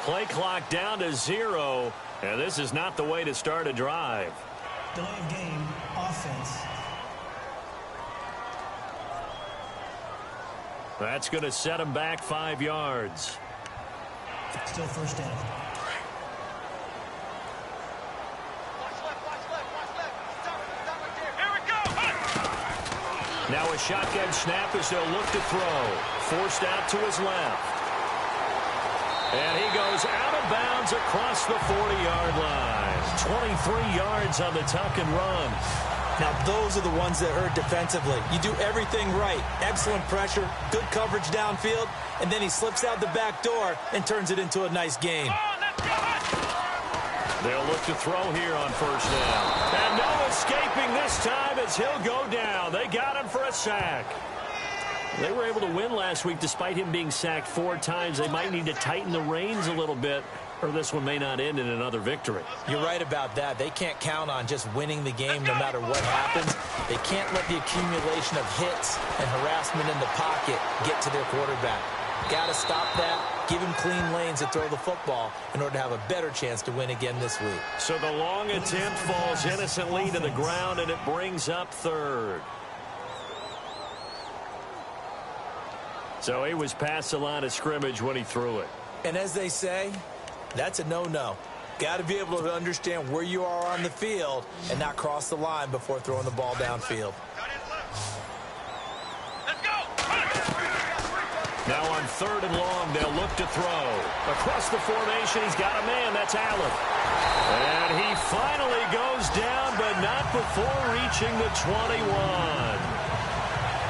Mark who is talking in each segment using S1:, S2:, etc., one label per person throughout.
S1: Play clock down to 0, and this is not the way to start a drive.
S2: Delay of game, offense.
S1: That's going to set him back 5 yards.
S2: Still first down.
S1: Now a shotgun snap as they'll look to throw. Forced out to his left. And he goes out of bounds across the 40-yard line. 23 yards on the tuck and run.
S3: Now, those are the ones that hurt defensively. You do everything right. Excellent pressure, good coverage downfield, and then he slips out the back door and turns it into a nice game.
S1: They'll look to throw here on first down. And no escaping this time as he'll go down. They got him for a sack. They were able to win last week despite him being sacked 4 times. They might need to tighten the reins a little bit, or this one may not end in another victory.
S3: You're right about that. They can't count on just winning the game no matter what happens. They can't let the accumulation of hits and harassment in the pocket get to their quarterback. Got to stop that, give him clean lanes to throw the football in order to have a better chance to win again this week.
S1: So the long attempt falls innocently to the ground, and it brings up 3rd. So he was past the line of scrimmage when he threw it.
S3: And as they say, that's a no-no. Got to be able to understand where you are on the field and not cross the line before throwing the ball downfield.
S1: Now on 3rd and long, they'll look to throw. Across the formation, he's got a man. That's Allen. And he finally goes down, but not before reaching the 21.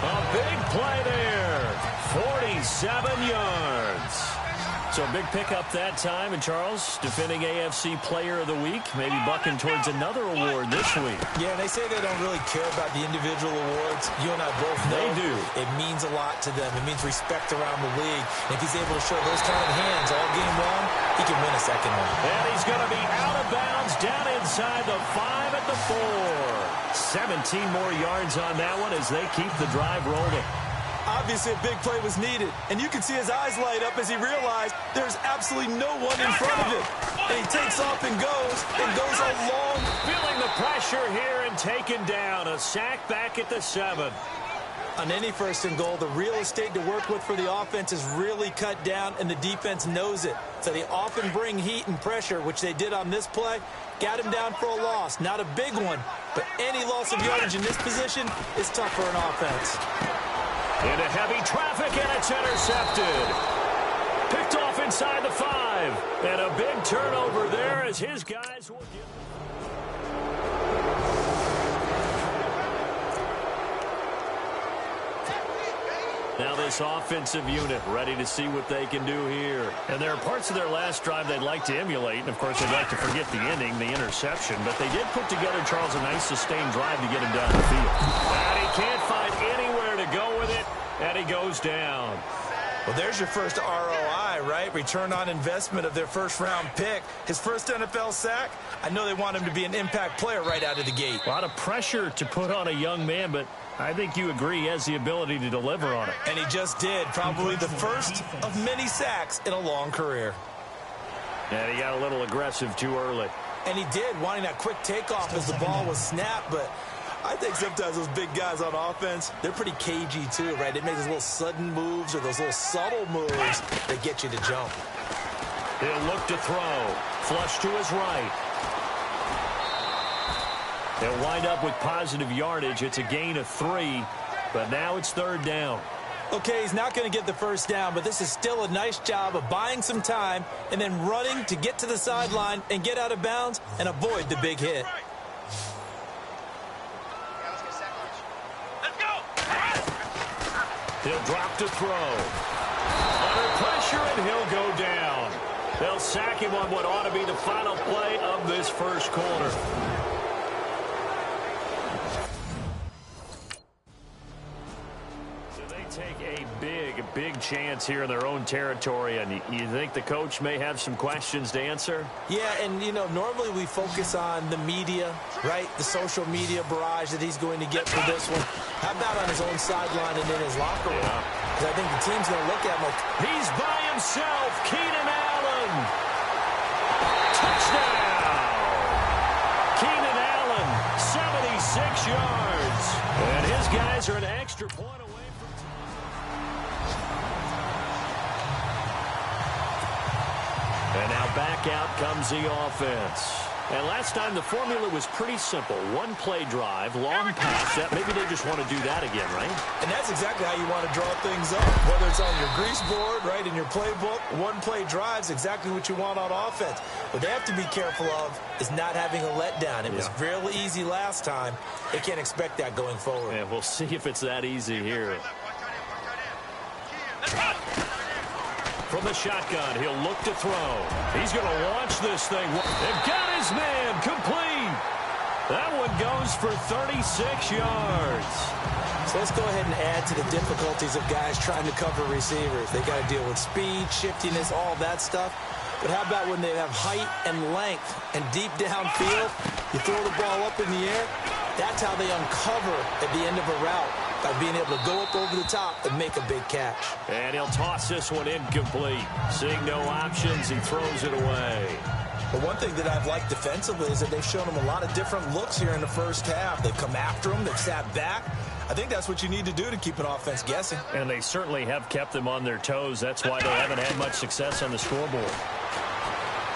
S1: A big play there. 47 yards. So a big pickup that time. And Charles, defending AFC Player of the Week, maybe bucking towards another award this week.
S3: Yeah, and they say they don't really care about the individual awards. You and I both know
S1: they do.
S3: It means a lot to them. It means respect around the league. And if he's able to show those kind of hands all game long, he can win a second one.
S1: And he's going to be out of bounds down inside the 5 at the 4. 17 more yards on that one as they keep the drive rolling.
S3: Obviously, a big play was needed, and you can see his eyes light up as he realized there's absolutely no one in front of him. And he takes off and goes a long.
S1: Feeling the pressure here and taken down. A sack back at the 7.
S3: On any 1st and goal, the real estate to work with for the offense is really cut down, and the defense knows it. So they often bring heat and pressure, which they did on this play. Got him down for a loss. Not a big one, but any loss of yardage in this position is tough for an offense.
S1: Into heavy traffic, and it's intercepted. Picked off inside the 5. And a big turnover there as his guys will get... Now this offensive unit ready to see what they can do here. And there are parts of their last drive they'd like to emulate. And, of course, they'd like to forget the ending, the interception. But they did put together, Charles, a nice sustained drive to get him down the field. And he can't find anywhere to go with it, and he goes down.
S3: Well, there's your first ROI, right? Return on investment of their first-round pick. His first NFL sack. I know they want him to be an impact player right out of the gate.
S1: A lot of pressure to put on a young man, but I think you agree he has the ability to deliver on it.
S3: And he just did. Probably the first of many sacks in a long career.
S1: And he got a little aggressive too early.
S3: And he did, wanting that quick takeoff as the ball was snapped, but I think sometimes those big guys on offense, they're pretty cagey too, right? They make those little sudden moves or those little subtle moves that get you to jump.
S1: He'll look to throw. Flush to his right. They'll wind up with positive yardage. It's a gain of 3, but now it's 3rd down.
S3: Okay, he's not going to get the first down, but this is still a nice job of buying some time and then running to get to the sideline and get out of bounds and avoid the big hit.
S1: He'll drop to throw. Under pressure, and he'll go down. They'll sack him on what ought to be the final play of this first quarter. So they take a big chance here in their own territory, and you think the coach may have some questions to answer?
S3: Yeah, and, you know, normally we focus on the media, right? The social media barrage that he's going to get for this one. How about on his own sideline and in his locker room? Because I think the team's going to look at him like,
S1: he's by himself, Keenan Allen. yards. And his guys are an extra point away from... And now back out comes the offense. And last time the formula was pretty simple. One play drive, long pass. Maybe they just want to do that again, right?
S3: And that's exactly how you want to draw things up. Whether it's on your grease board, right, in your playbook, one play drive's exactly what you want on offense. What they have to be careful of is not having a letdown. It was real easy last time. They can't expect that going forward.
S1: And we'll see if it's that easy here. From the shotgun, he'll look to throw. He's going to launch this thing. They've got his man complete. That one goes for 36 yards.
S3: So let's go ahead and add to the difficulties of guys trying to cover receivers. They got to deal with speed, shiftiness, all that stuff. But how about when they have height and length and deep downfield, you throw the ball up in the air? That's how they uncover at the end of a route, by being able to go up over the top and make a big catch.
S1: And he'll toss this one incomplete. Seeing no options, he throws it away.
S3: But one thing that I've liked defensively is that they've shown him a lot of different looks here in the first half. They've come after him. They've sat back. I think that's what you need to do to keep an offense guessing.
S1: And they certainly have kept them on their toes. That's why they haven't had much success on the scoreboard.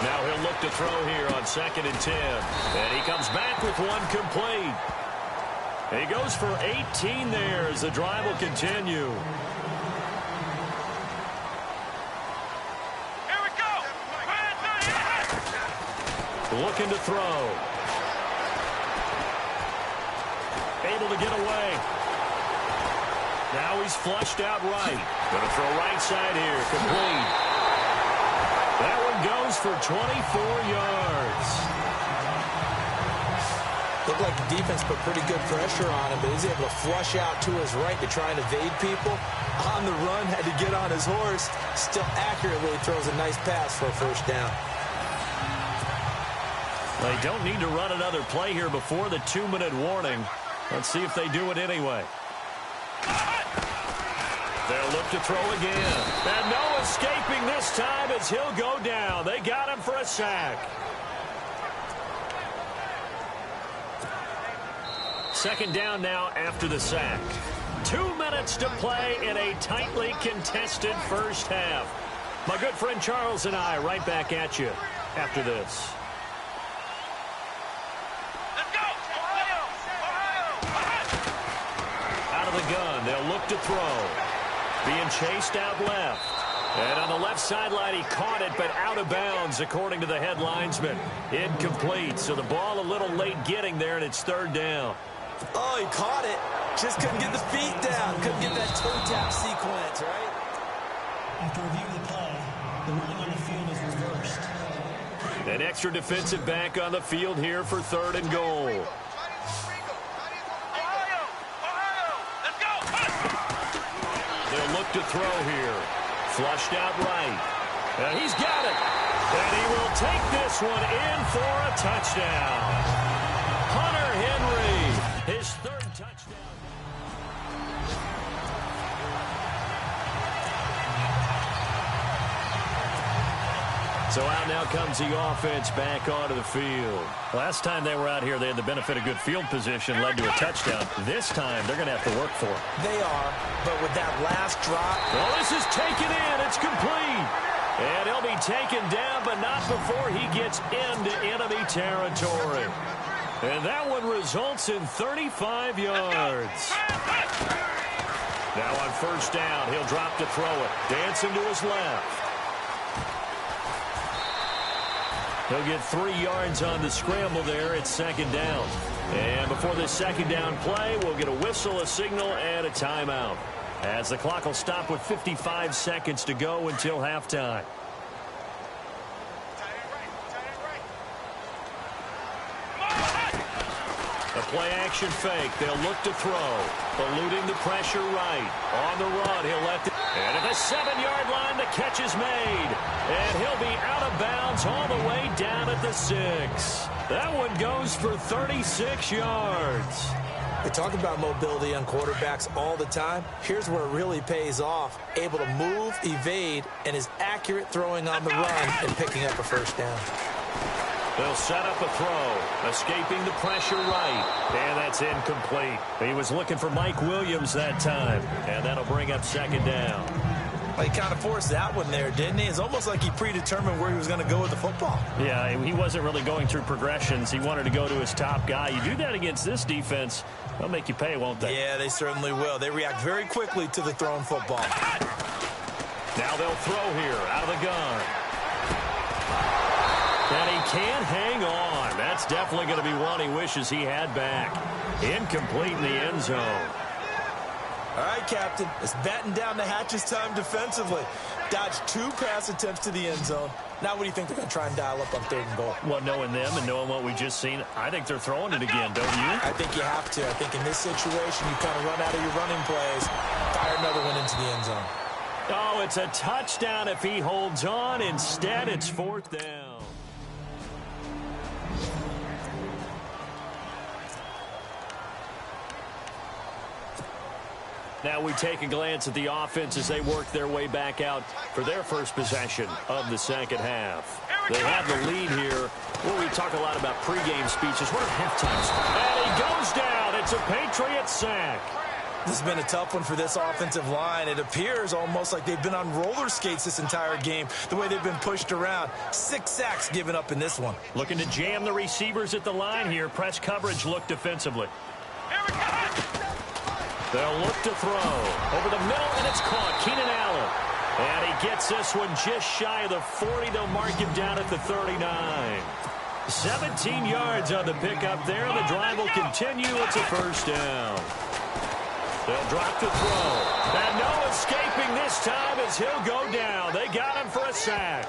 S1: Now he'll look to throw here on 2nd and 10. And he comes back with one complete. He goes for 18 there as the drive will continue.
S4: Here we go.
S1: Looking to throw. Able to get away. Now he's flushed out right. Going to throw right side here. Complete. That one goes for 24 yards.
S3: Looked like the defense put pretty good pressure on him, but he's able to flush out to his right to try and evade people. On the run, had to get on his horse. Still accurately throws a nice pass for a first down.
S1: They don't need to run another play here before the 2-minute warning. Let's see if they do it anyway. They'll look to throw again. And no escaping this time as he'll go down. They got him for a sack. Second down now after the sack. 2 minutes to play in a tightly contested first half. My good friend Charles and I right back at you after this.
S4: Let's go. Ohio.
S1: Out of the gun, they'll look to throw. Being chased out left. And on the left sideline, he caught it, but out of bounds, according to the head linesman. Incomplete, so the ball a little late getting there, and it's 3rd down.
S3: Oh, he caught it. Just couldn't get the feet down. Couldn't get that toe tap sequence, right?
S2: After reviewing the play, the ruling on the field is reversed.
S1: An extra defensive back on the field here for 3rd and goal.
S4: Ohio. Let's go.
S1: They'll look to throw here. Flushed out right. And he's got it. And he will take this one in for a touchdown. Hunter Henry, his 3rd touchdown. So out now comes the offense back onto the field. Last time they were out here, they had the benefit of good field position, led to a touchdown. This time, they're going to have to work for it.
S3: They are, but with that last drop.
S1: Well, this is taken in. It's complete. And he'll be taken down, but not before he gets into enemy territory. And that one results in 35 yards. Now on 1st down, he'll drop to throw it. Dancing to his left. He'll get 3 yards on the scramble there. It's 2nd down. And before this 2nd down play, we'll get a whistle, a signal, and a timeout. As the clock will stop with 55 seconds to go until halftime. A play-action fake. They'll look to throw. Eluding the pressure right. On the run, he'll let the... And at the 7-yard line, the catch is made. And he'll be out of bounds all the way down at the 6. That one goes for 36 yards.
S3: We talk about mobility on quarterbacks all the time. Here's where it really pays off. Able to move, evade, and is accurate throwing on the run and picking up a first down.
S1: They'll set up a throw, escaping the pressure right, and that's incomplete. He was looking for Mike Williams that time, and that'll bring up second down.
S3: Well, he kind of forced that one there, didn't he? It's almost like he predetermined where he was going to go with the football.
S1: Yeah, he wasn't really going through progressions. He wanted to go to his top guy. You do that against this defense, they'll make you pay, won't they?
S3: Yeah, they certainly will. They react very quickly to the thrown football.
S1: Now they'll throw here out of the gun. And he can't hang on. That's definitely going to be one he wishes he had back. Incomplete in the end zone.
S3: All right, Captain, it's batten down the hatches time defensively. Dodged 2 pass attempts to the end zone. Now what do you think they're going to try and dial up on 3rd and goal?
S1: Well, knowing them and knowing what we just seen, I think they're throwing it again, don't you?
S3: I think you have to. I think in this situation, you kind of run out of your running plays, fire another one into the end zone.
S1: Oh, it's a touchdown if he holds on. Instead, it's 4th down. Now we take a glance at the offense as they work their way back out for their first possession of the second half. They have the lead here. Well, we talk a lot about pregame speeches. What are halftime speeches? And he goes down. It's a Patriots sack.
S3: This has been a tough one for this offensive line. It appears almost like they've been on roller skates this entire game, the way they've been pushed around. 6 sacks given up in this one.
S1: Looking to jam the receivers at the line here. Press coverage look defensively. They'll look to throw. Over the middle, and it's caught. Keenan Allen. And he gets this one just shy of the 40. They'll mark him down at the 39. 17 yards on the pickup there. The drive will continue. It's a first down. They'll drop the throw. And no escaping this time as he'll go down. They got him for a sack.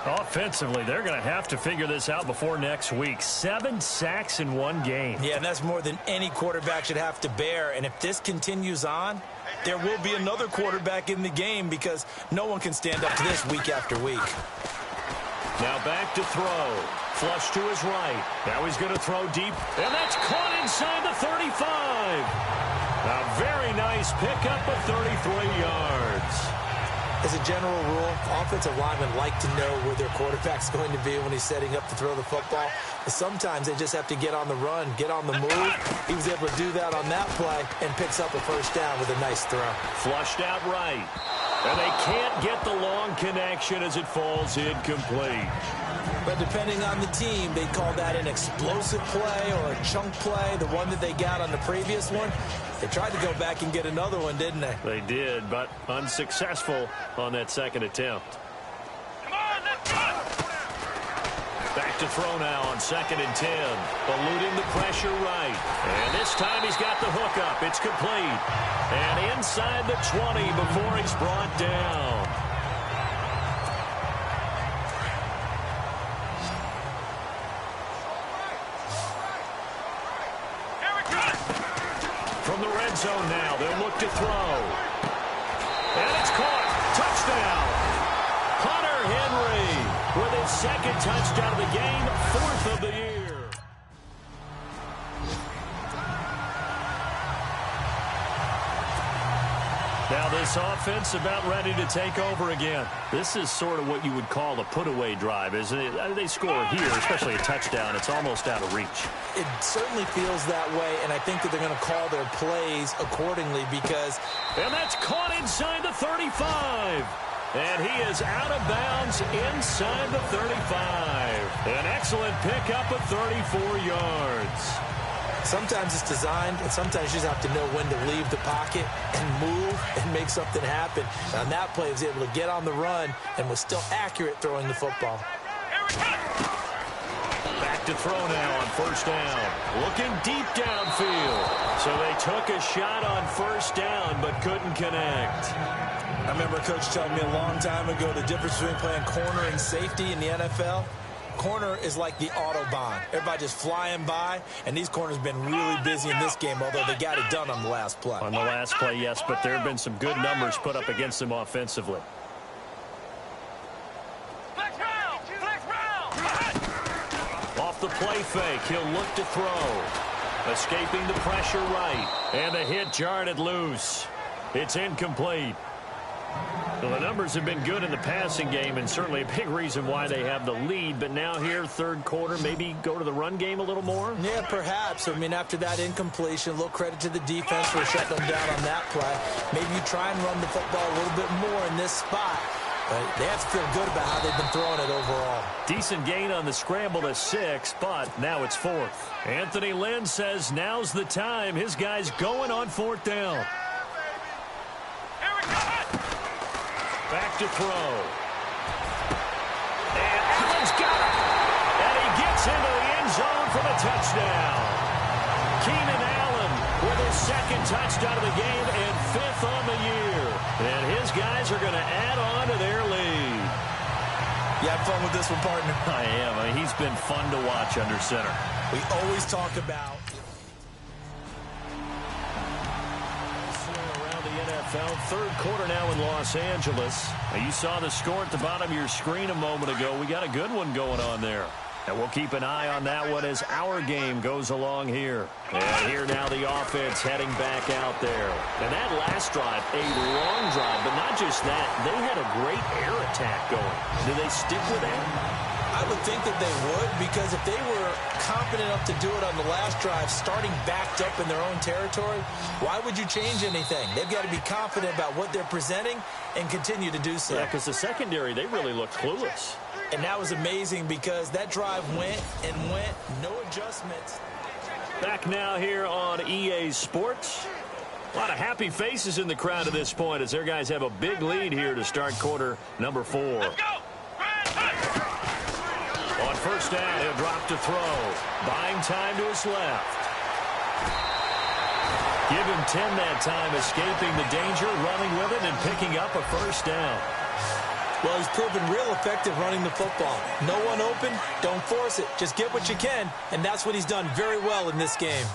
S1: Offensively, they're going to have to figure this out before next week. 7 sacks in one game.
S3: Yeah, and that's more than any quarterback should have to bear. And if this continues on, there will be another quarterback in the game because no one can stand up to this week after week.
S1: Now back to throw. Flush to his right. Now he's going to throw deep. And that's caught inside the 35. A very nice pickup of 33 yards.
S3: As a general rule, offensive linemen like to know where their quarterback's going to be when he's setting up to throw the football. But sometimes they just have to get on the run, get on the move. He was able to do that on that play and picks up a first down with a nice throw.
S1: Flushed out right. And they can't get the long connection as it falls incomplete.
S3: But depending on the team, they call that an explosive play or a chunk play, the one that they got on the previous one. They tried to go back and get another one, didn't they?
S1: They did, but unsuccessful on that second attempt.
S4: Come on, let's go!
S1: Back to throw now on 2nd and 10. Eluding the pressure right. And this time he's got the hook up. It's complete. And inside the 20 before he's brought down. From the red zone now, they'll look to throw. And it's caught. Touchdown. Hunter Henry with his 2nd touchdown of the game, 4th of the year. Now this offense about ready to take over again. This is sort of what you would call a put-away drive, isn't it? They score here, especially a touchdown. It's almost out of reach.
S3: It certainly feels that way, and I think that they're going to call their plays accordingly because...
S1: And that's caught inside the 35. And he is out of bounds inside the 35. An excellent pickup of 34 yards.
S3: Sometimes it's designed, and sometimes you just have to know when to leave the pocket and move and make something happen. And on that play, he was able to get on the run and was still accurate throwing the football.
S1: Back to throw now on 1st down. Looking deep downfield. So they took a shot on 1st down but couldn't connect.
S3: I remember a coach telling me a long time ago the difference between playing corner and safety in the NFL. Corner is like the Autobahn. Everybody just flying by, and these corners have been really busy in this game, although they got it done on the last play.
S1: On the last play, yes, but there have been some good numbers put up against them offensively.
S4: Flex round! Flex round!
S1: Off the play fake, he'll look to throw. Escaping the pressure right, and the hit jarred it loose. It's incomplete. Well, the numbers have been good in the passing game, and certainly a big reason why they have the lead. But now here, third quarter, maybe go to the run game a little more?
S3: Yeah, perhaps. I mean, after that incompletion, a little credit to the defense for shutting them down on that play. Maybe you try and run the football a little bit more in this spot. But they have to feel good about how they've been throwing it overall.
S1: Decent gain on the scramble to 6, but now it's 4th. Anthony Lynn says now's the time. His guy's going on 4th down. Back to throw. And Allen's got it. And he gets into the end zone for the touchdown. Keenan Allen with his 2nd touchdown of the game and 5th on the year. And his guys are going to add on to their lead.
S3: You have fun with this one, partner?
S1: I am. I mean, he's been fun to watch under center.
S3: We always talk about
S1: around the NFL. Third quarter now in Los Angeles. Now, you saw the score at the bottom of your screen a moment ago. We got a good one going on there. And we'll keep an eye on that one as our game goes along here. And here now the offense heading back out there. And that last drive, a long drive, but not just that. They had a great air attack going. Do they stick with that?
S3: I would think that they would, because if they were confident enough to do it on the last drive, starting backed up in their own territory, why would you change anything? They've got to be confident about what they're presenting and continue to do so.
S1: Yeah, because the secondary, they really looked clueless.
S3: And that was amazing because that drive went and went, no adjustments.
S1: Back now here on EA Sports. A lot of happy faces in the crowd at this point as their guys have a big lead here to start quarter number 4.
S4: Let's go!
S1: On first down, he'll drop to throw. Buying time to his left. Give him 10 that time, escaping the danger, running with it, and picking up a first down.
S3: Well, he's proven real effective running the football. No one open, don't force it. Just get what you can, and that's what he's done very well in this game.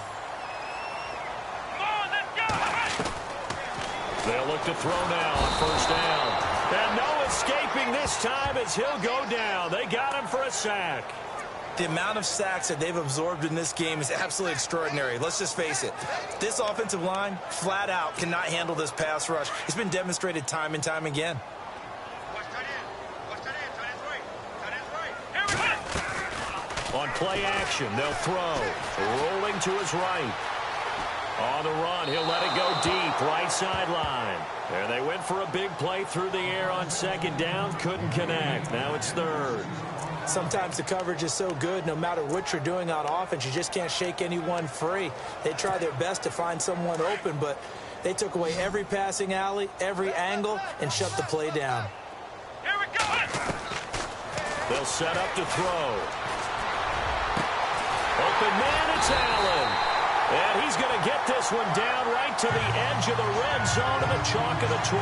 S4: Come on, let's go!
S1: They'll look to throw now on first down. And no escaping this time as he'll go down. They got him for a sack.
S3: The amount of sacks that they've absorbed in this game is absolutely extraordinary. Let's just face it. This offensive line, flat out, cannot handle this pass rush. It's been demonstrated time and time again.
S1: On play action, they'll throw. Rolling to his right. On the run, he'll let it go deep, right sideline. And they went for a big play through the air on second down, couldn't connect. Now it's third.
S3: Sometimes the coverage is so good, no matter what you're doing on offense, you just can't shake anyone free. They try their best to find someone open, but they took away every passing alley, every angle, and shut the play down.
S4: Here we go!
S1: They'll set up to throw. Open man, it's Allen. And he's going to get this one down right to the edge of the red zone of the chalk of the 20.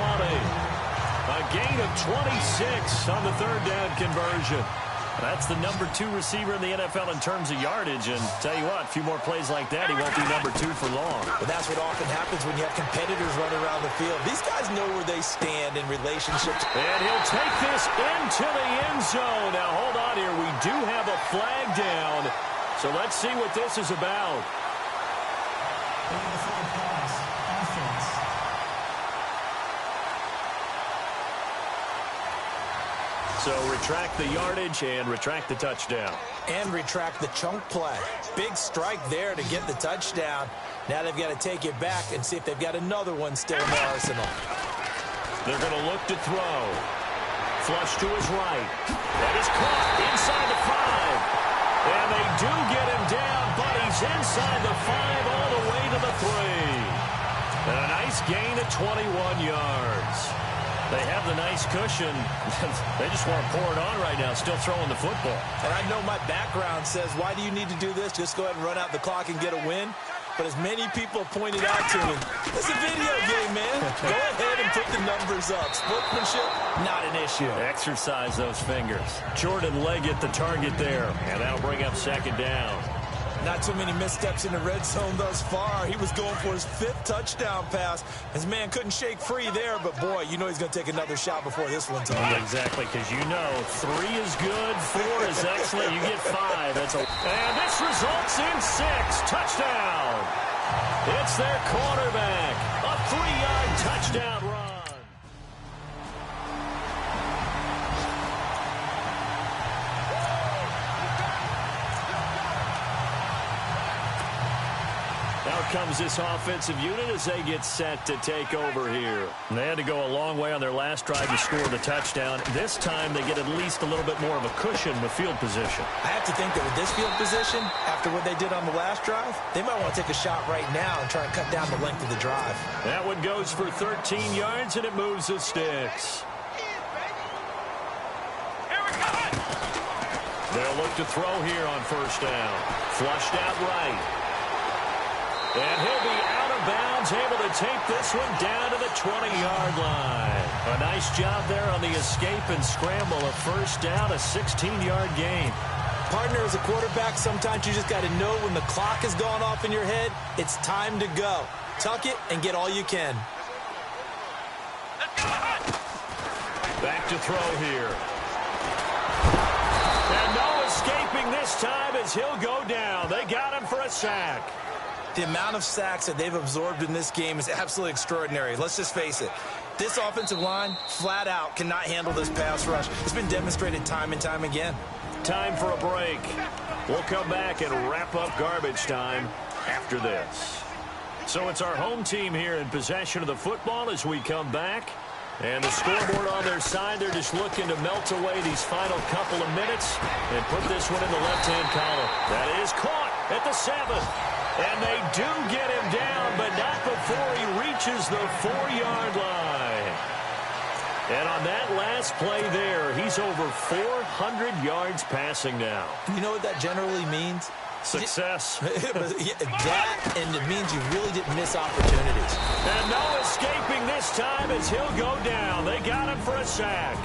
S1: A gain of 26 on the third down conversion. That's the number 2 receiver in the NFL in terms of yardage. And tell you what, a few more plays like that, he won't be number 2 for long.
S3: But that's what often happens when you have competitors running around the field. These guys know where they stand in relationships.
S1: And he'll take this into the end zone. Now, hold on here. We do have a flag down. So let's see what this is about. So retract the yardage and retract the touchdown.
S3: And retract the chunk play. Big strike there to get the touchdown. Now they've got to take it back and see if they've got another one still in their arsenal.
S1: They're going to look to throw. Flush to his right. That is caught inside the 5. And they do get him down, but he's inside the 5 all the way to the 3. And a nice gain of 21 yards. They have the nice cushion. They just want to pour it on right now, still throwing the football.
S3: And I know my background says, why do you need to do this? Just go ahead and run out the clock and get a win. But as many people pointed out to me, it's a video game, man. Go ahead and put the numbers up. Sportsmanship, not an issue.
S1: Exercise those fingers. Jordan Leggett, the target there. And that'll bring up second down.
S3: Not too many missteps in the red zone thus far. He was going for his 5th touchdown pass. His man couldn't shake free there, but boy, you know he's going to take another shot before this one's over.
S1: Exactly, because you know 3 is good, 4 is excellent, you get 5. And this results in 6. Touchdown. It's their quarterback. A 3-yard touchdown run. out comes this offensive unit as they get set to take over here. And they had to go a long way on their last drive to score the touchdown. This time they get at least a little bit more of a cushion with field position.
S3: I have to think that with this field position, after what they did on the last drive, they might want to take a shot right now and try and cut down the length of the drive.
S1: That one goes for 13 yards, and it moves the sticks. They'll look to throw here on first down. Flushed out right. And he'll be out of bounds, able to take this one down to the 20-yard line. A nice job there on the escape and scramble. A first down, a 16-yard gain.
S3: Partner, as a quarterback, sometimes you just got to know when the clock has gone off in your head, it's time to go. Tuck it and get all you can.
S1: Back to throw here. And no escaping this time as he'll go down. They got him for a sack.
S3: The amount of sacks that they've absorbed in this game is absolutely extraordinary. Let's just face it. This offensive line, flat out, cannot handle this pass rush. It's been demonstrated time and time again.
S1: Time for a break. We'll come back and wrap up garbage time after this. So it's our home team here in possession of the football as we come back. And the scoreboard on their side, they're just looking to melt away these final couple of minutes and put this one in the left-hand column. That is caught at the 7. And they do get him down, but not before he reaches the 4-yard line. And on that last play there, he's over 400 yards passing now.
S3: You know what that generally means?
S1: Success.
S3: That, and it means you really didn't miss opportunities.
S1: And no escaping this time as he'll go down. They got him for a sack.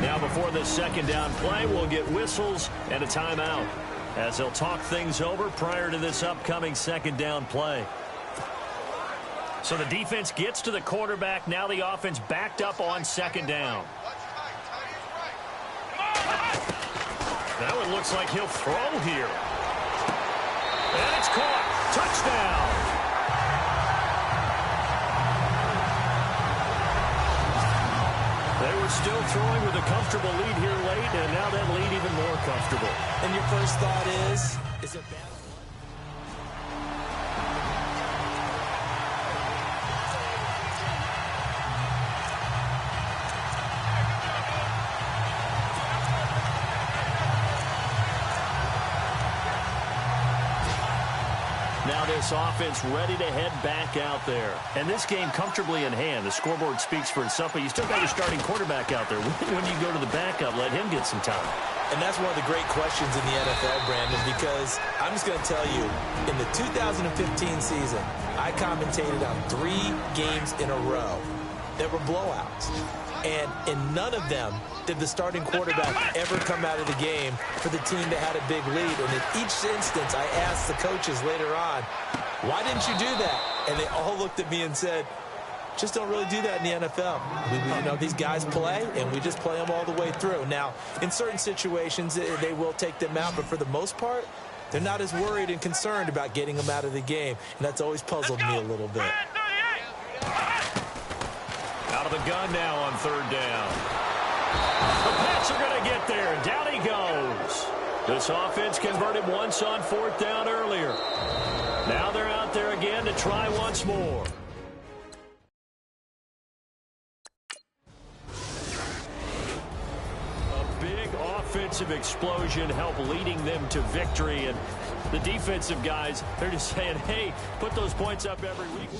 S1: Now before this second down play, we'll get whistles and a timeout as they'll talk things over prior to this upcoming second down play. So the defense gets to the quarterback. Now the offense backed up on second down. That one looks like he'll throw here. And it's caught. Touchdown. They were still throwing with a comfortable lead here late, and now that lead even more comfortable.
S3: And your first thought is it bad?
S1: Now this offense ready to head back out there. And this game comfortably in hand. The scoreboard speaks for itself, but you still got your starting quarterback out there. When you go to the backup, let him get some time.
S3: And that's one of the great questions in the NFL, Brandon, because I'm just going to tell you, in the 2015 season, I commentated on 3 games in a row that were blowouts. And in none of them did the starting quarterback ever come out of the game for the team that had a big lead. And in each instance, I asked the coaches later on, why didn't you do that? And they all looked at me and said, just don't really do that in the NFL. These guys play, and we just play them all the way through. Now, in certain situations, they will take them out, but for the most part, they're not as worried and concerned about getting them out of the game. And that's always puzzled me a little bit.
S1: Out of the gun now on third down. The Pats are going to get there, and down he goes. This offense converted once on fourth down earlier. Now they're out there again to try once more. A big offensive explosion helped leading them to victory, and the defensive guys, they're just saying, hey, put those points up every week.